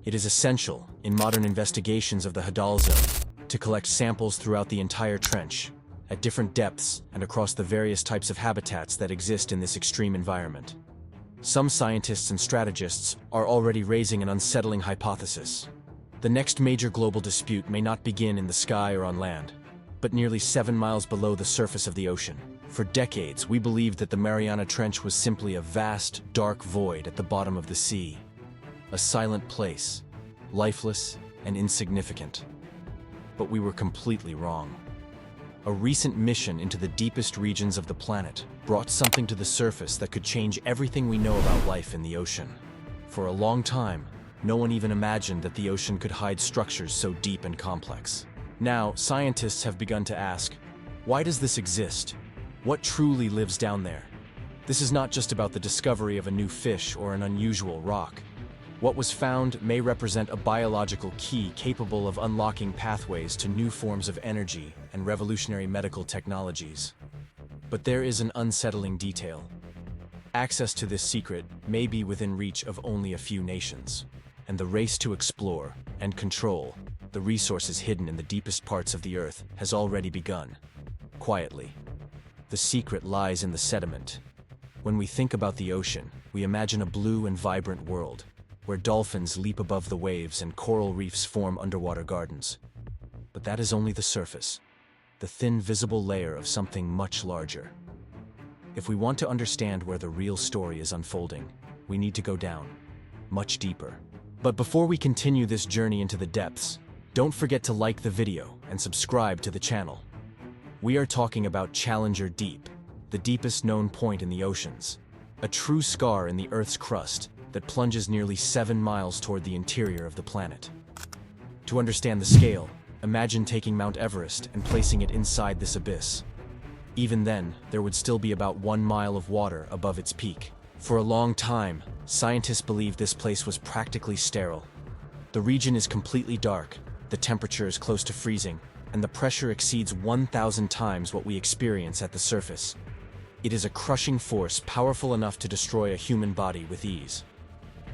It is essential, in modern investigations of the Hadal Zone, to collect samples throughout the entire trench, at different depths and across the various types of habitats that exist in this extreme environment. Some scientists and strategists are already raising an unsettling hypothesis. The next major global dispute may not begin in the sky or on land, but nearly 7 miles below the surface of the ocean. For decades, we believed that the Mariana Trench was simply a vast, dark void at the bottom of the sea. A silent place, lifeless and insignificant. But we were completely wrong. A recent mission into the deepest regions of the planet brought something to the surface that could change everything we know about life in the ocean. For a long time, no one even imagined that the ocean could hide structures so deep and complex. Now, scientists have begun to ask, why does this exist? What truly lives down there? This is not just about the discovery of a new fish or an unusual rock. What was found may represent a biological key capable of unlocking pathways to new forms of energy and revolutionary medical technologies. But there is an unsettling detail. Access to this secret may be within reach of only a few nations, and the race to explore and control the resources hidden in the deepest parts of the Earth has already begun. Quietly. The secret lies in the sediment. When we think about the ocean, we imagine a blue and vibrant world, where dolphins leap above the waves and coral reefs form underwater gardens. But that is only the surface, the thin visible layer of something much larger. If we want to understand where the real story is unfolding, we need to go down, much deeper. But before we continue this journey into the depths, don't forget to like the video and subscribe to the channel. We are talking about Challenger Deep, the deepest known point in the oceans, a true scar in the Earth's crust that plunges nearly 7 miles toward the interior of the planet. To understand the scale, imagine taking Mount Everest and placing it inside this abyss. Even then, there would still be about 1 mile of water above its peak. For a long time, scientists believed this place was practically sterile. The region is completely dark, the temperature is close to freezing, and the pressure exceeds 1,000 times what we experience at the surface. It is a crushing force powerful enough to destroy a human body with ease.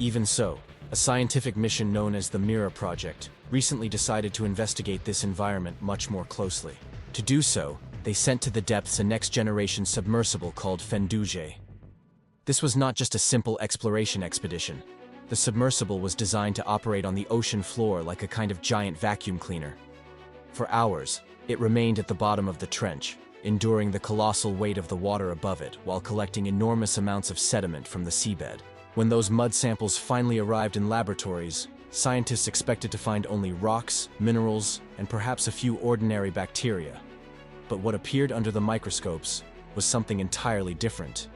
Even so, a scientific mission known as the Mira Project recently decided to investigate this environment much more closely. To do so, they sent to the depths a next-generation submersible called Fenduje. This was not just a simple exploration expedition. The submersible was designed to operate on the ocean floor like a kind of giant vacuum cleaner. For hours, it remained at the bottom of the trench, enduring the colossal weight of the water above it while collecting enormous amounts of sediment from the seabed. When those mud samples finally arrived in laboratories, scientists expected to find only rocks, minerals, and perhaps a few ordinary bacteria. But what appeared under the microscopes was something entirely different.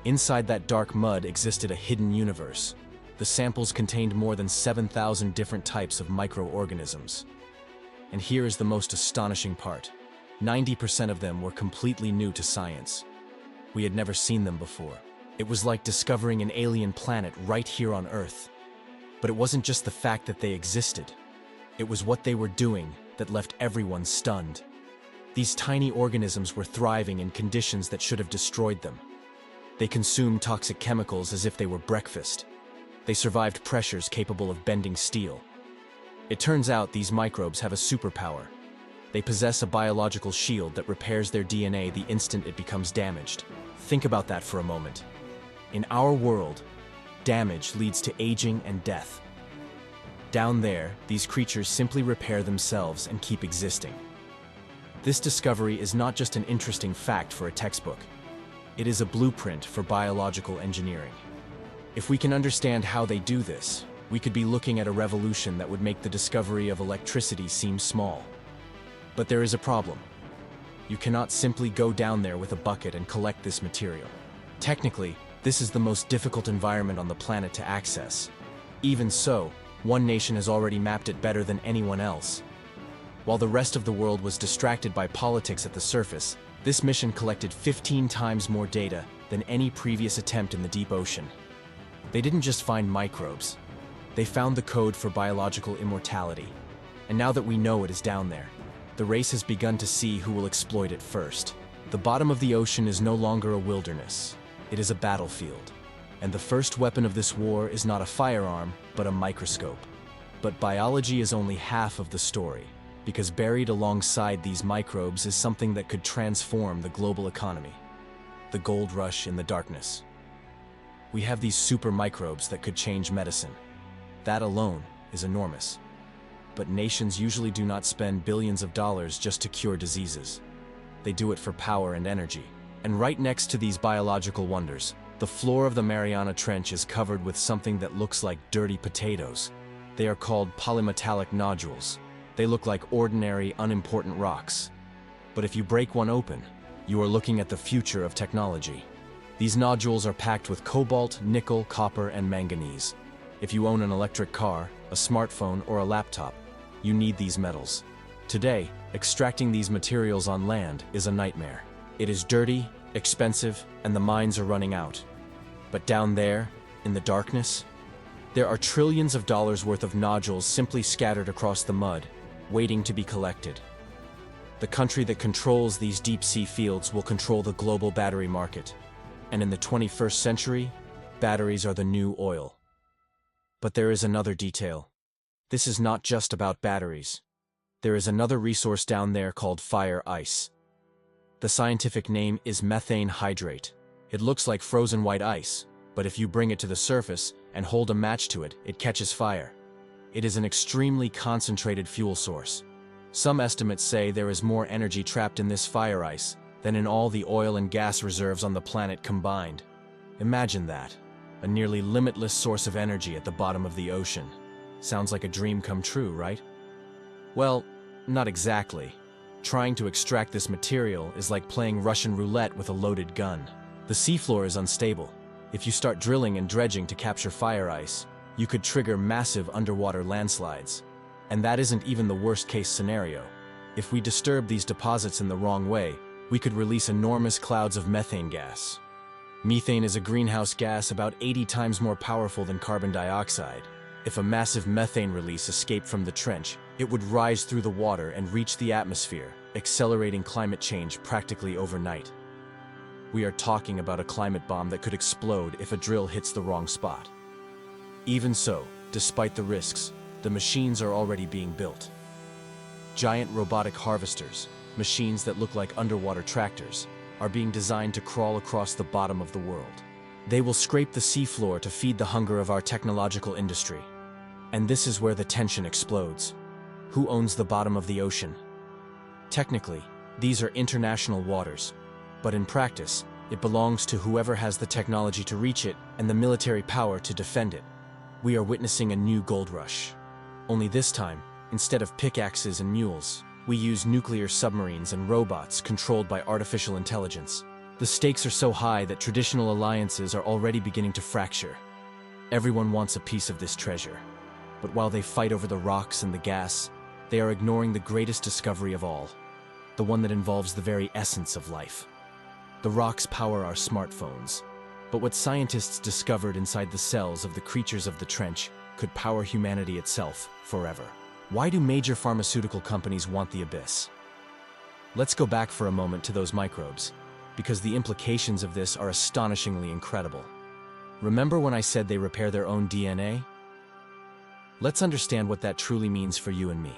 Inside that dark mud existed a hidden universe. The samples contained more than 7,000 different types of microorganisms. And here is the most astonishing part. 90% of them were completely new to science. We had never seen them before. It was like discovering an alien planet right here on Earth. But it wasn't just the fact that they existed. It was what they were doing that left everyone stunned. These tiny organisms were thriving in conditions that should have destroyed them. They consumed toxic chemicals as if they were breakfast. They survived pressures capable of bending steel. It turns out these microbes have a superpower. They possess a biological shield that repairs their DNA the instant it becomes damaged. Think about that for a moment. In our world, damage leads to aging and death. Down there, these creatures simply repair themselves and keep existing. This discovery is not just an interesting fact for a textbook. It is a blueprint for biological engineering. If we can understand how they do this, we could be looking at a revolution that would make the discovery of electricity seem small. But there is a problem. You cannot simply go down there with a bucket and collect this material. Technically, this is the most difficult environment on the planet to access. Even so, one nation has already mapped it better than anyone else. While the rest of the world was distracted by politics at the surface, this mission collected 15 times more data than any previous attempt in the deep ocean. They didn't just find microbes. They found the code for biological immortality. And now that we know it is down there, the race has begun to see who will exploit it first. The bottom of the ocean is no longer a wilderness. It is a battlefield. And the first weapon of this war is not a firearm, but a microscope. But biology is only half of the story, because buried alongside these microbes is something that could transform the global economy. The gold rush in the darkness. We have these super microbes that could change medicine. That alone is enormous. But nations usually do not spend billions of dollars just to cure diseases. They do it for power and energy. And right next to these biological wonders, the floor of the Mariana Trench is covered with something that looks like dirty potatoes. They are called polymetallic nodules. They look like ordinary, unimportant rocks. But if you break one open, you are looking at the future of technology. These nodules are packed with cobalt, nickel, copper, and manganese. If you own an electric car, a smartphone, or a laptop, you need these metals. Today, extracting these materials on land is a nightmare. It is dirty, expensive, and the mines are running out. But down there, in the darkness, there are trillions of dollars worth of nodules simply scattered across the mud, waiting to be collected. The country that controls these deep-sea fields will control the global battery market. And in the 21st century, batteries are the new oil. But there is another detail. This is not just about batteries. There is another resource down there called fire ice. The scientific name is methane hydrate. It looks like frozen white ice, but if you bring it to the surface and hold a match to it, it catches fire. It is an extremely concentrated fuel source. Some estimates say there is more energy trapped in this fire ice than in all the oil and gas reserves on the planet combined. Imagine that. A nearly limitless source of energy at the bottom of the ocean. Sounds like a dream come true, right? Well, not exactly. Trying to extract this material is like playing Russian roulette with a loaded gun. The seafloor is unstable. If you start drilling and dredging to capture fire ice, you could trigger massive underwater landslides. And that isn't even the worst-case scenario. If we disturb these deposits in the wrong way, we could release enormous clouds of methane gas. Methane is a greenhouse gas about 80 times more powerful than carbon dioxide. If a massive methane release escaped from the trench, it would rise through the water and reach the atmosphere, accelerating climate change practically overnight. We are talking about a climate bomb that could explode if a drill hits the wrong spot. Even so, despite the risks, the machines are already being built. Giant robotic harvesters, machines that look like underwater tractors, are being designed to crawl across the bottom of the world. They will scrape the seafloor to feed the hunger of our technological industry. And this is where the tension explodes. Who owns the bottom of the ocean? Technically, these are international waters, but in practice, it belongs to whoever has the technology to reach it and the military power to defend it. We are witnessing a new gold rush. Only this time, instead of pickaxes and mules, we use nuclear submarines and robots controlled by artificial intelligence. The stakes are so high that traditional alliances are already beginning to fracture. Everyone wants a piece of this treasure. But while they fight over the rocks and the gas, they are ignoring the greatest discovery of all, the one that involves the very essence of life. The rocks power our smartphones, but what scientists discovered inside the cells of the creatures of the trench could power humanity itself forever. Why do major pharmaceutical companies want the abyss? Let's go back for a moment to those microbes, because the implications of this are astonishingly incredible. Remember when I said they repair their own DNA? Let's understand what that truly means for you and me.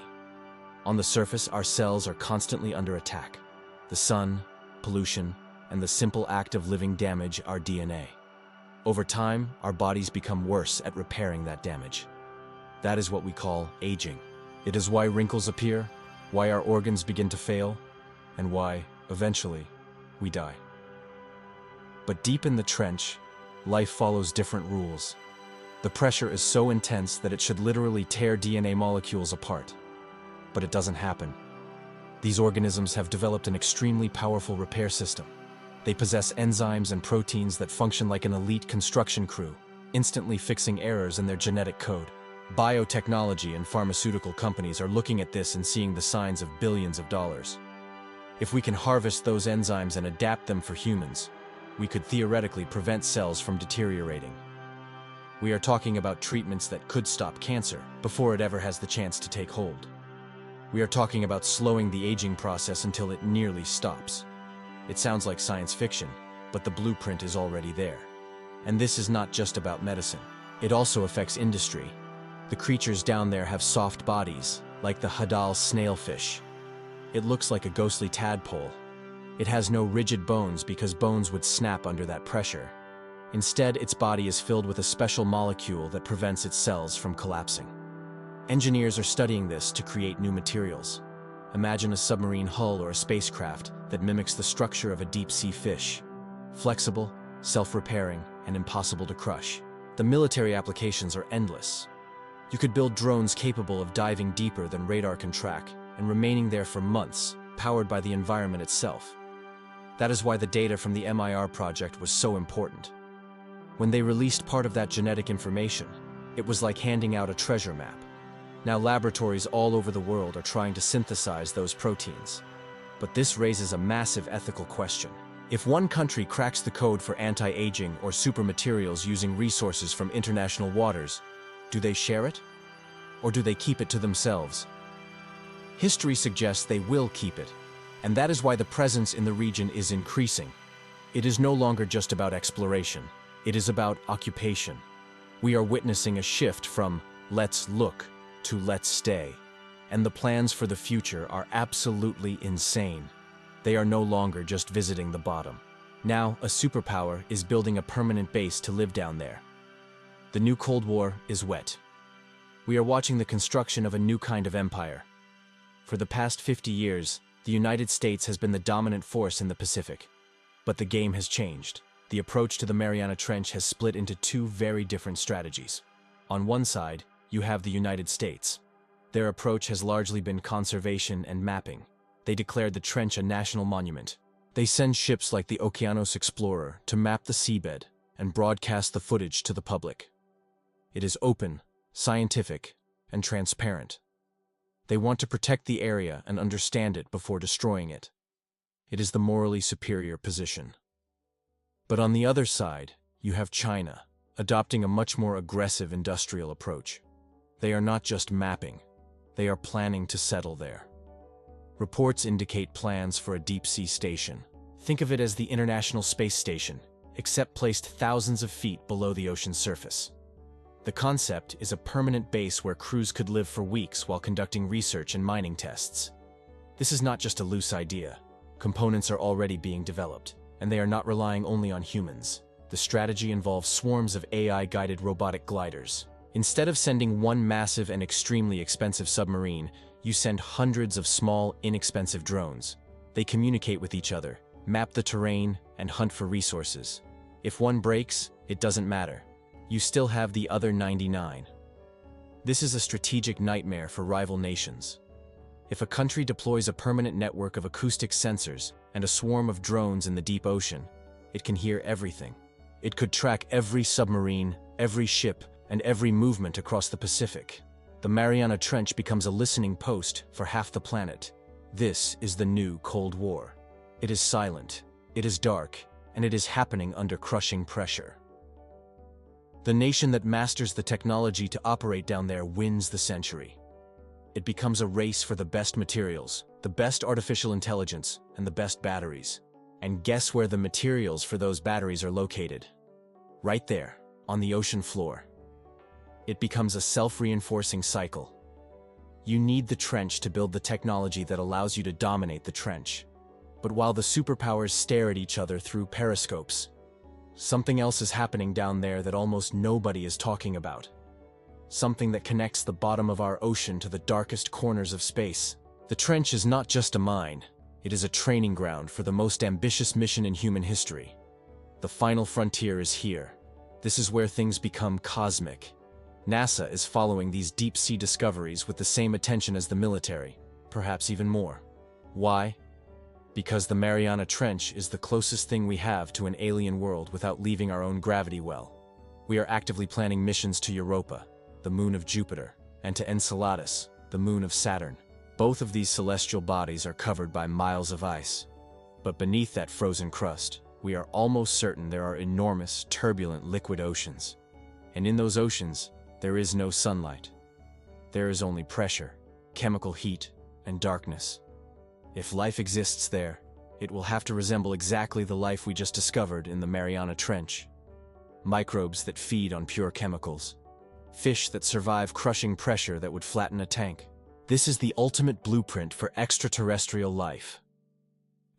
On the surface, our cells are constantly under attack. The sun, pollution, and the simple act of living damage our DNA. Over time, our bodies become worse at repairing that damage. That is what we call aging. It is why wrinkles appear, why our organs begin to fail, and why, eventually, we die. But deep in the trench, life follows different rules. The pressure is so intense that it should literally tear DNA molecules apart. But it doesn't happen. These organisms have developed an extremely powerful repair system. They possess enzymes and proteins that function like an elite construction crew, instantly fixing errors in their genetic code. Biotechnology and pharmaceutical companies are looking at this and seeing the signs of billions of dollars. If we can harvest those enzymes and adapt them for humans, we could theoretically prevent cells from deteriorating. We are talking about treatments that could stop cancer before it ever has the chance to take hold. We are talking about slowing the aging process until it nearly stops. It sounds like science fiction, but the blueprint is already there. And this is not just about medicine. It also affects industry. The creatures down there have soft bodies, like the Hadal snailfish. It looks like a ghostly tadpole. It has no rigid bones because bones would snap under that pressure. Instead, its body is filled with a special molecule that prevents its cells from collapsing. Engineers are studying this to create new materials. Imagine a submarine hull or a spacecraft that mimics the structure of a deep-sea fish. Flexible, self-repairing, and impossible to crush. The military applications are endless. You could build drones capable of diving deeper than radar can track and remaining there for months, powered by the environment itself. That is why the data from the MIR project was so important. When they released part of that genetic information, it was like handing out a treasure map. Now laboratories all over the world are trying to synthesize those proteins. But this raises a massive ethical question. If one country cracks the code for anti-aging or supermaterials using resources from international waters, do they share it? Or do they keep it to themselves? History suggests they will keep it, and that is why the presence in the region is increasing. It is no longer just about exploration. It is about occupation. We are witnessing a shift from "let's look" to "let's stay." And the plans for the future are absolutely insane. They are no longer just visiting the bottom. Now, a superpower is building a permanent base to live down there. The new Cold War is wet. We are watching the construction of a new kind of empire. For the past 50 years, the United States has been the dominant force in the Pacific. But the game has changed. The approach to the Mariana Trench has split into two very different strategies. On one side, you have the United States. Their approach has largely been conservation and mapping. They declared the trench a national monument. They send ships like the Okeanos Explorer to map the seabed and broadcast the footage to the public. It is open, scientific, and transparent. They want to protect the area and understand it before destroying it. It is the morally superior position. But on the other side, you have China, adopting a much more aggressive industrial approach. They are not just mapping, they are planning to settle there. Reports indicate plans for a deep-sea station. Think of it as the International Space Station, except placed thousands of feet below the ocean's surface. The concept is a permanent base where crews could live for weeks while conducting research and mining tests. This is not just a loose idea. Components are already being developed, and they are not relying only on humans. The strategy involves swarms of AI-guided robotic gliders. Instead of sending one massive and extremely expensive submarine, you send hundreds of small, inexpensive drones. They communicate with each other, map the terrain, and hunt for resources. If one breaks, it doesn't matter. You still have the other 99. This is a strategic nightmare for rival nations. If a country deploys a permanent network of acoustic sensors and a swarm of drones in the deep ocean, it can hear everything. It could track every submarine, every ship, and every movement across the Pacific. The Mariana Trench becomes a listening post for half the planet. This is the new Cold War. It is silent, it is dark, and it is happening under crushing pressure. The nation that masters the technology to operate down there wins the century. It becomes a race for the best materials, the best artificial intelligence, and the best batteries. And guess where the materials for those batteries are located? Right there, on the ocean floor. It becomes a self-reinforcing cycle. You need the trench to build the technology that allows you to dominate the trench. But while the superpowers stare at each other through periscopes, something else is happening down there that almost nobody is talking about. Something that connects the bottom of our ocean to the darkest corners of space. The trench is not just a mine, it is a training ground for the most ambitious mission in human history. The final frontier is here. This is where things become cosmic. NASA is following these deep-sea discoveries with the same attention as the military, perhaps even more. Why? Because the Mariana Trench is the closest thing we have to an alien world without leaving our own gravity well. We are actively planning missions to Europa, the moon of Jupiter, and to Enceladus, the moon of Saturn. Both of these celestial bodies are covered by miles of ice. But beneath that frozen crust, we are almost certain there are enormous, turbulent liquid oceans. And in those oceans, there is no sunlight. There is only pressure, chemical heat, and darkness. If life exists there, it will have to resemble exactly the life we just discovered in the Mariana Trench. Microbes that feed on pure chemicals. fish that survive crushing pressure that would flatten a tank. This is the ultimate blueprint for extraterrestrial life.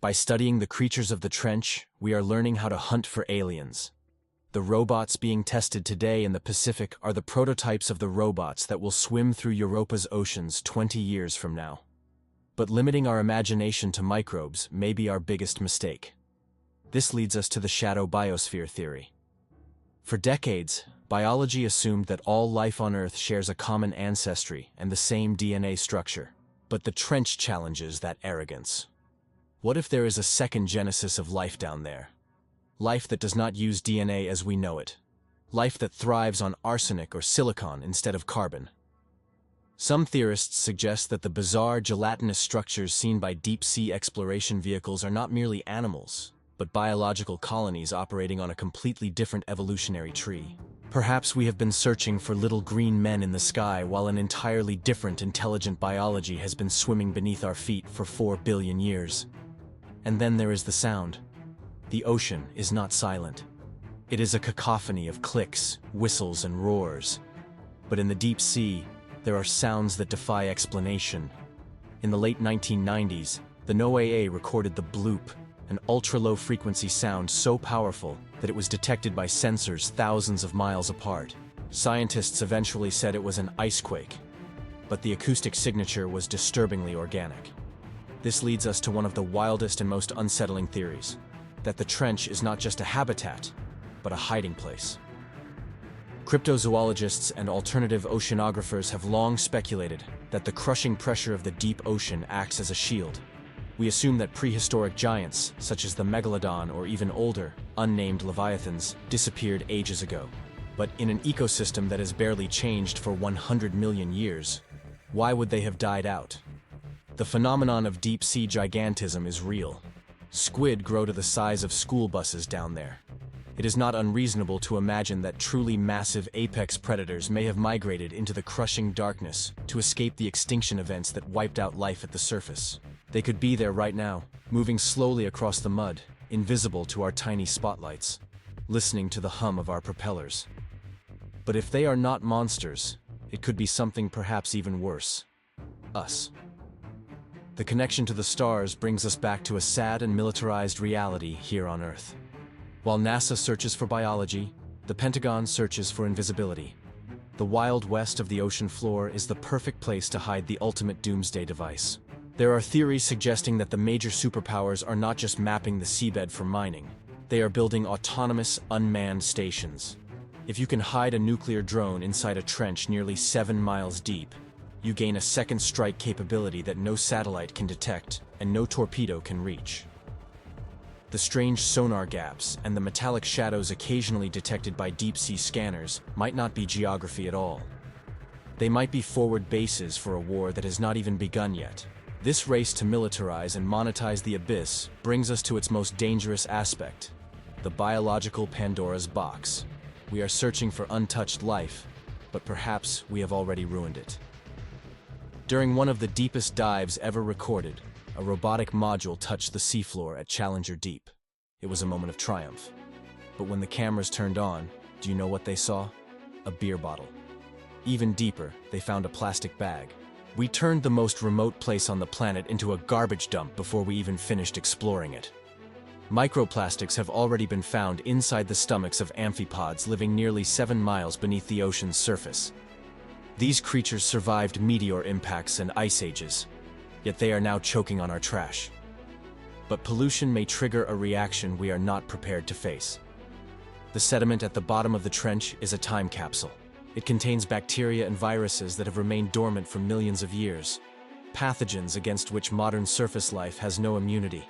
By studying the creatures of the trench, we are learning how to hunt for aliens. The robots being tested today in the Pacific are the prototypes of the robots that will swim through Europa's oceans 20 years from now. But limiting our imagination to microbes may be our biggest mistake. This leads us to the shadow biosphere theory. For decades, biology assumed that all life on Earth shares a common ancestry and the same DNA structure. But the trench challenges that arrogance. What if there is a second genesis of life down there? Life that does not use DNA as we know it. Life that thrives on arsenic or silicon instead of carbon. Some theorists suggest that the bizarre gelatinous structures seen by deep-sea exploration vehicles are not merely animals, but biological colonies operating on a completely different evolutionary tree. Perhaps we have been searching for little green men in the sky while an entirely different intelligent biology has been swimming beneath our feet for 4 billion years. And then there is the sound. The ocean is not silent. It is a cacophony of clicks, whistles, and roars. But in the deep sea, there are sounds that defy explanation. In the late 1990s, the NOAA recorded the bloop, an ultra-low frequency sound so powerful that it was detected by sensors thousands of miles apart. Scientists eventually said it was an icequake, but the acoustic signature was disturbingly organic. This leads us to one of the wildest and most unsettling theories, that the trench is not just a habitat, but a hiding place. Cryptozoologists and alternative oceanographers have long speculated that the crushing pressure of the deep ocean acts as a shield. We assume that prehistoric giants, such as the megalodon or even older, unnamed leviathans, disappeared ages ago. But in an ecosystem that has barely changed for 100 million years, why would they have died out? The phenomenon of deep-sea gigantism is real. Squid grow to the size of school buses down there. It is not unreasonable to imagine that truly massive apex predators may have migrated into the crushing darkness to escape the extinction events that wiped out life at the surface. They could be there right now, moving slowly across the mud, invisible to our tiny spotlights, listening to the hum of our propellers. But if they are not monsters, it could be something perhaps even worse. Us. The connection to the stars brings us back to a sad and militarized reality here on Earth. While NASA searches for biology, the Pentagon searches for invisibility. The Wild West of the ocean floor is the perfect place to hide the ultimate doomsday device. There are theories suggesting that the major superpowers are not just mapping the seabed for mining. They are building autonomous, unmanned stations. If you can hide a nuclear drone inside a trench nearly 7 miles deep, you gain a second strike capability that no satellite can detect and no torpedo can reach. The strange sonar gaps and the metallic shadows occasionally detected by deep-sea scanners might not be geography at all. They might be forward bases for a war that has not even begun yet. This race to militarize and monetize the abyss brings us to its most dangerous aspect, the biological Pandora's box. We are searching for untouched life, but perhaps we have already ruined it. During one of the deepest dives ever recorded, a robotic module touched the seafloor at Challenger Deep. It was a moment of triumph. But when the cameras turned on, do you know what they saw? A beer bottle. Even deeper, they found a plastic bag. We turned the most remote place on the planet into a garbage dump before we even finished exploring it. Microplastics have already been found inside the stomachs of amphipods living nearly 7 miles beneath the ocean's surface. These creatures survived meteor impacts and ice ages, yet they are now choking on our trash. But pollution may trigger a reaction we are not prepared to face. The sediment at the bottom of the trench is a time capsule. It contains bacteria and viruses that have remained dormant for millions of years, pathogens against which modern surface life has no immunity.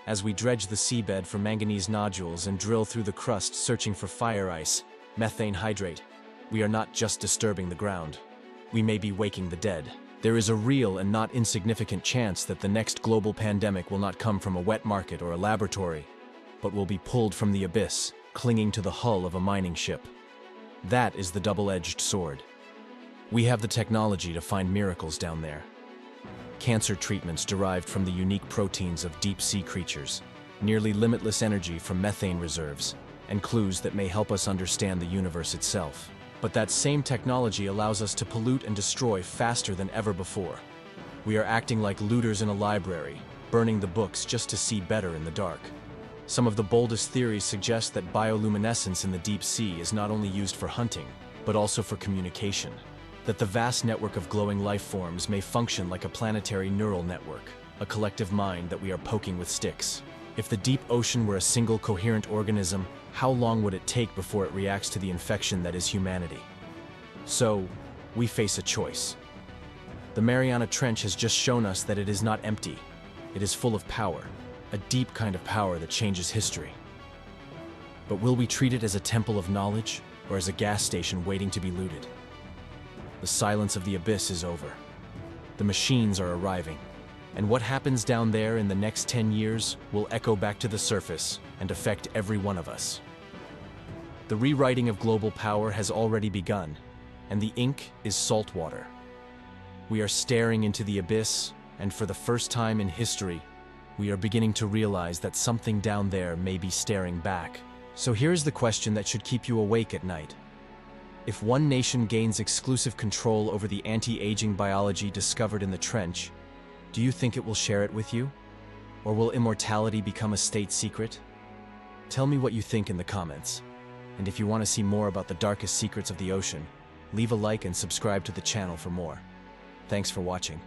As we dredge the seabed for manganese nodules and drill through the crust searching for fire ice, methane hydrate, we are not just disturbing the ground. We may be waking the dead. There is a real and not insignificant chance that the next global pandemic will not come from a wet market or a laboratory, but will be pulled from the abyss, clinging to the hull of a mining ship. That is the double-edged sword. We have the technology to find miracles down there. Cancer treatments derived from the unique proteins of deep-sea creatures, nearly limitless energy from methane reserves, and clues that may help us understand the universe itself. But that same technology allows us to pollute and destroy faster than ever before. We are acting like looters in a library, burning the books just to see better in the dark. Some of the boldest theories suggest that bioluminescence in the deep sea is not only used for hunting, but also for communication. That the vast network of glowing life forms may function like a planetary neural network, a collective mind that we are poking with sticks. If the deep ocean were a single coherent organism, how long would it take before it reacts to the infection that is humanity? So, we face a choice. The Mariana Trench has just shown us that it is not empty. It is full of power, a deep kind of power that changes history. But will we treat it as a temple of knowledge, or as a gas station waiting to be looted? The silence of the abyss is over. The machines are arriving. And what happens down there in the next 10 years will echo back to the surface and affect every one of us. The rewriting of global power has already begun, and the ink is salt water. We are staring into the abyss, and for the first time in history, we are beginning to realize that something down there may be staring back. So here's the question that should keep you awake at night. If one nation gains exclusive control over the anti-aging biology discovered in the trench, do you think it will share it with you? Or will immortality become a state secret? Tell me what you think in the comments. And if you want to see more about the darkest secrets of the ocean, leave a like and subscribe to the channel for more. Thanks for watching.